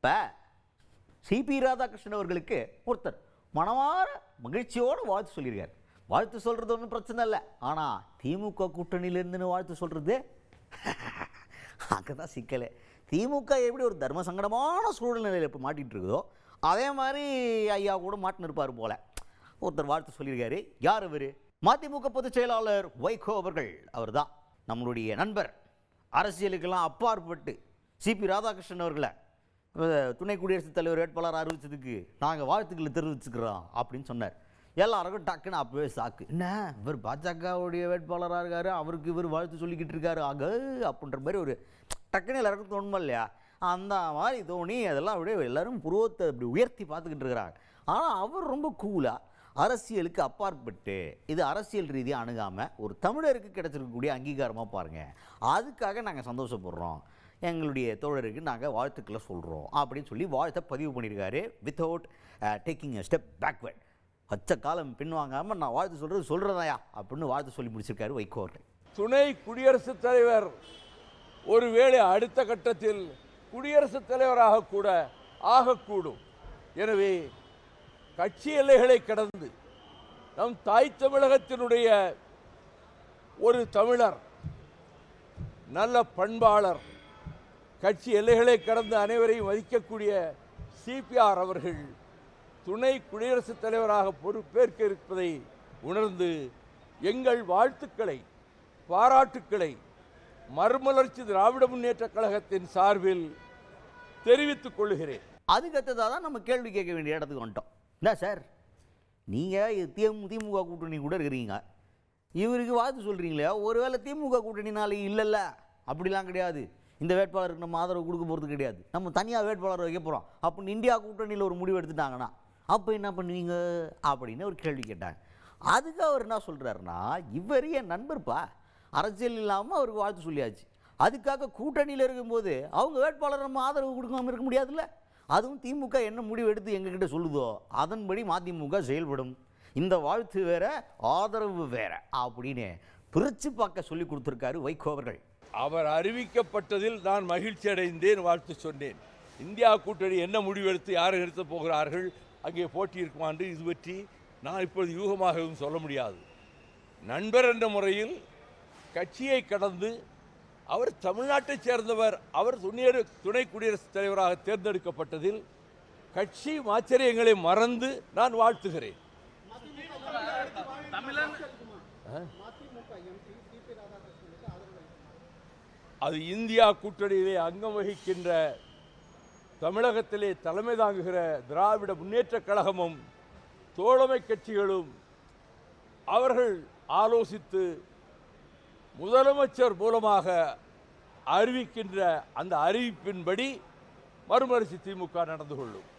இப்போ சிபி ராதாகிருஷ்ணன் அவர்களுக்கு ஒருத்தர் மனமார மகிழ்ச்சியோடு வாழ்த்து சொல்லியிருக்கார். வாழ்த்து சொல்கிறது ஒன்றும் பிரச்சனை இல்லை, ஆனால் திமுக கூட்டணியிலேருந்துன்னு வாழ்த்து சொல்கிறது அங்கே தான் சிக்கலே. திமுக எப்படி ஒரு தர்ம சங்கடமான சூழ்நிலையில் இப்போ மாட்டிகிட்டு இருக்குதோ அதே மாதிரி ஐயா கூட மாட்டின்னு இருப்பார் போல. ஒருத்தர் வாழ்த்து சொல்லியிருக்காரு. யார் அவர்? மதிமுக பொதுச் செயலாளர் வைகோ அவர்கள். அவர் தான் நம்மளுடைய நண்பர். அரசியலுக்கெல்லாம் அப்பாற்பட்டு சிபி ராதாகிருஷ்ணன் அவர்களை துணை குடியரசுத் தலைவர் வேட்பாளர் அறிவித்ததுக்கு நாங்கள் வாழ்த்துக்களை தெரிவிச்சுக்கிறோம் அப்படின்னு சொன்னார். எல்லாருக்கும் டக்குன்னு அப்பவே சாக்கு. என்ன இவர் பாஜகவுடைய வேட்பாளராக இருக்காரு, அவருக்கு இவர் வாழ்த்து சொல்லிக்கிட்டு இருக்காரு ஆக அப்படின்ற மாதிரி ஒரு டக்குன்னு எல்லாருக்கும் தோணுமா இல்லையா? அந்த மாதிரி தோணி அதெல்லாம் விட எல்லாரும் புருவத்தை அப்படி உயர்த்தி பார்த்துக்கிட்டு இருக்கிறாங்க. ஆனால் அவர் ரொம்ப கூலாக அரசியலுக்கு அப்பாற்பட்டு இது அரசியல் ரீதியாக அணுகாமல் ஒரு தமிழருக்கு கிடைச்சிருக்கக்கூடிய அங்கீகாரமாக பாருங்கள், அதுக்காக நாங்கள் சந்தோஷப்படுறோம், எங்களுடைய தோழருக்கு நாங்கள் வாழ்த்துக்களை சொல்கிறோம் அப்படின்னு சொல்லி வாழ்த்தை பதிவு பண்ணியிருக்காரு. Without taking a step backward. பச்சை காலம் பின்வாங்காமல் நான் வாழ்த்து சொல்கிறதாயா அப்படின்னு வாழ்த்து சொல்லி முடிச்சிருக்காரு வைகோ அவர்கள். துணை குடியரசுத் தலைவர் ஒருவேளை அடுத்த கட்டத்தில் குடியரசுத் தலைவராக கூட ஆகக்கூடும். எனவே கட்சி எல்லைகளை கடந்து நம் தாய் தமிழகத்தினுடைய ஒரு தமிழர், நல்ல பண்பாளர், கட்சி எல்லைகளை கடந்து அனைவரையும் மதிக்கக்கூடிய சிபிஆர் அவர்கள் துணை குடியரசுத் தலைவராக பொறுப்பேற்க இருப்பதை உணர்ந்து எங்கள் வாழ்த்துக்களை பாராட்டுக்களை மறுமலர்ச்சி திராவிட முன்னேற்றக் கழகத்தின் சார்பில் தெரிவித்துக் கொள்கிறேன். அதுக்கடுத்ததாக தான் நம்ம கேள்வி கேட்க வேண்டிய இடத்துக்கு வந்துட்டோம். என்ன சார், நீங்கள் திமுக கூட்டணி கூட இருக்கிறீங்க, இவருக்கு வாழ்த்து சொல்கிறீங்களே, ஒருவேளை திமுக கூட்டணினாலே இல்லைல்ல, அப்படிலாம் கிடையாது, இந்த வேட்பாளருக்கு நம்ம ஆதரவு கொடுக்க போகிறது கிடையாது, நம்ம தனியாக வேட்பாளர் வைக்க போகிறோம் அப்படின்னு இந்தியா கூட்டணியில் ஒரு முடிவு எடுத்துட்டாங்கன்னா அப்போ என்ன பண்ணுவீங்க அப்படின்னு ஒரு கேள்வி கேட்டாங்க. அதுக்கு அவர் என்ன சொல்கிறாருன்னா, இவர் என் நண்பர்ப்பா, அரசியல் இல்லாமல் அவருக்கு வாழ்த்து சொல்லியாச்சு, அதுக்காக கூட்டணியில் இருக்கும்போது அவங்க வேட்பாளர் நம்ம ஆதரவு கொடுக்காமல் இருக்க முடியாதுல்ல, அதுவும் திமுக என்ன முடிவு எடுத்து எங்ககிட்ட சொல்லுதோ அதன்படி மதிமுக செயல்படும், இந்த வாழ்த்து வேற ஆதரவு வேற அப்படின்னு பிரித்து பார்க்க சொல்லி கொடுத்துருக்காரு வைகோ அவர்கள். அவர் அறிவிக்கப்பட்டதில் நான் மகிழ்ச்சி அடைந்தேன், வாழ்த்து சொன்னேன். இந்தியா கூட்டணி என்ன முடிவெடுத்து யாரை நிறுத்த போகிறார்கள், அங்கே போட்டி இருக்குமா என்று இது பற்றி நான் இப்பொழுது யூகமாக எதுவும் சொல்ல முடியாது. நண்பர் என்ற முறையில் கட்சியை கடந்து அவர் தமிழ்நாட்டைச் சேர்ந்தவர், அவர் துணை குடியரசுத் தலைவராக தேர்ந்தெடுக்கப்பட்டதில் கட்சி ஆச்சரியங்களை மறந்து நான் வாழ்த்துகிறேன். அது இந்தியா கூட்டணியிலே அங்கம் வகிக்கின்ற தமிழகத்திலே தலைமை தாங்குகிற திராவிட முன்னேற்றக் கழகமும் தோழமை கட்சிகளும் அவர்கள் ஆலோசித்து முதலமைச்சர் மூலமாக அறிவிக்கின்ற அந்த அறிவிப்பின்படி மறுமலர்ச்சி திமுக நடந்து கொள்ளும்.